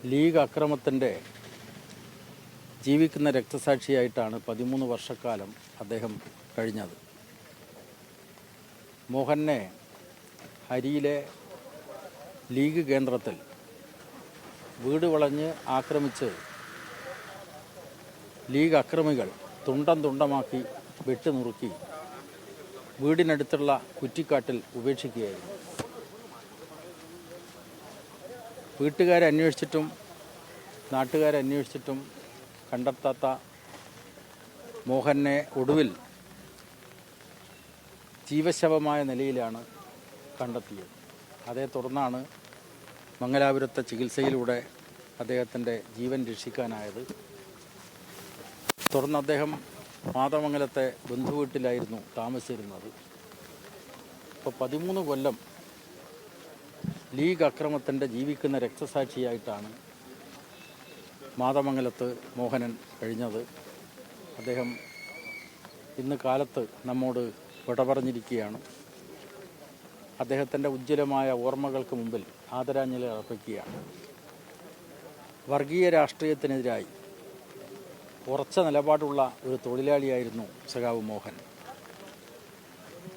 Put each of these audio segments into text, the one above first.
League അക്രമത്തിൻ്റെ ജീവിക്കുന്ന രക്തസാക്ഷിയായിട്ടാണ് 13 വർഷക്കാലം അദ്ദേഹം കഴിഞ്ഞത്. മോഹനെ ഹരിയിലെ ലീഗ് കേന്ദ്രത്തിൽ വീട് വളഞ്ഞ് ആക്രമിച്ച് ലീഗ് അക്രമികൾ തുണ്ടം തുണ്ടമാക്കി വെട്ടിനുറുക്കി വീടിനടുത്തുള്ള കുറ്റിക്കാട്ടിൽ ഉപേക്ഷിക്കുകയായിരുന്നു. വീട്ടുകാരന്വേഷിച്ചിട്ടും നാട്ടുകാരന്വേഷിച്ചിട്ടും കണ്ടെത്താത്ത മോഹനെ ഒടുവിൽ ജീവശവമായ നിലയിലാണ് കണ്ടെത്തിയത്. അതേ തുടർന്നാണ് മംഗലാപുരത്തെ ചികിത്സയിലൂടെ അദ്ദേഹത്തിൻ്റെ ജീവൻ രക്ഷിക്കാനായത്. തുടർന്ന് അദ്ദേഹം മാതമംഗലത്തെ ബന്ധുവീട്ടിലായിരുന്നു താമസിച്ചിരുന്നത്. ഇപ്പോൾ 13 കൊല്ലം ലീഗ് അക്രമത്തിൻ്റെ ജീവിക്കുന്ന രക്തസാക്ഷിയായിട്ടാണ് മാതമംഗലത്ത് മോഹനൻ കഴിഞ്ഞത്. അദ്ദേഹം ഇന്ന് കാലത്ത് നമ്മോട് വിട പറഞ്ഞിരിക്കുകയാണ്. അദ്ദേഹത്തിൻ്റെ ഉജ്ജ്വലമായ ഓർമ്മകൾക്ക് മുമ്പിൽ ആദരാഞ്ജലി അർപ്പിക്കുകയാണ്. വർഗീയ രാഷ്ട്രീയത്തിനെതിരായി ഉറച്ച നിലപാടുള്ള ഒരു തൊഴിലാളിയായിരുന്നു സഖാവ് മോഹൻ.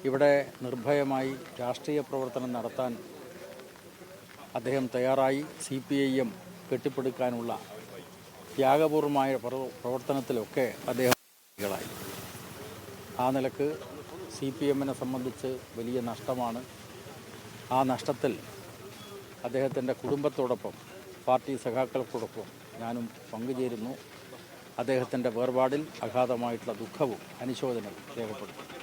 ഇവിടെ നിർഭയമായി രാഷ്ട്രീയ പ്രവർത്തനം നടത്താൻ അദ്ദേഹം തയ്യാറായി. CPIM കെട്ടിപ്പടുക്കാനുള്ള ത്യാഗപൂർവമായ പ്രവർത്തനത്തിലൊക്കെ അദ്ദേഹം ായി. ആ നിലക്ക് CPMനെ സംബന്ധിച്ച് വലിയ നഷ്ടമാണ്. ആ നഷ്ടത്തിൽ അദ്ദേഹത്തിൻ്റെ കുടുംബത്തോടൊപ്പം പാർട്ടി സഖാക്കൾക്കോടൊപ്പം ഞാനും പങ്കുചേരുന്നു. അദ്ദേഹത്തിൻ്റെ വേർപാടിൽ അഗാധമായിട്ടുള്ള ദുഃഖവും അനുശോചനവും രേഖപ്പെടുത്തുന്നു.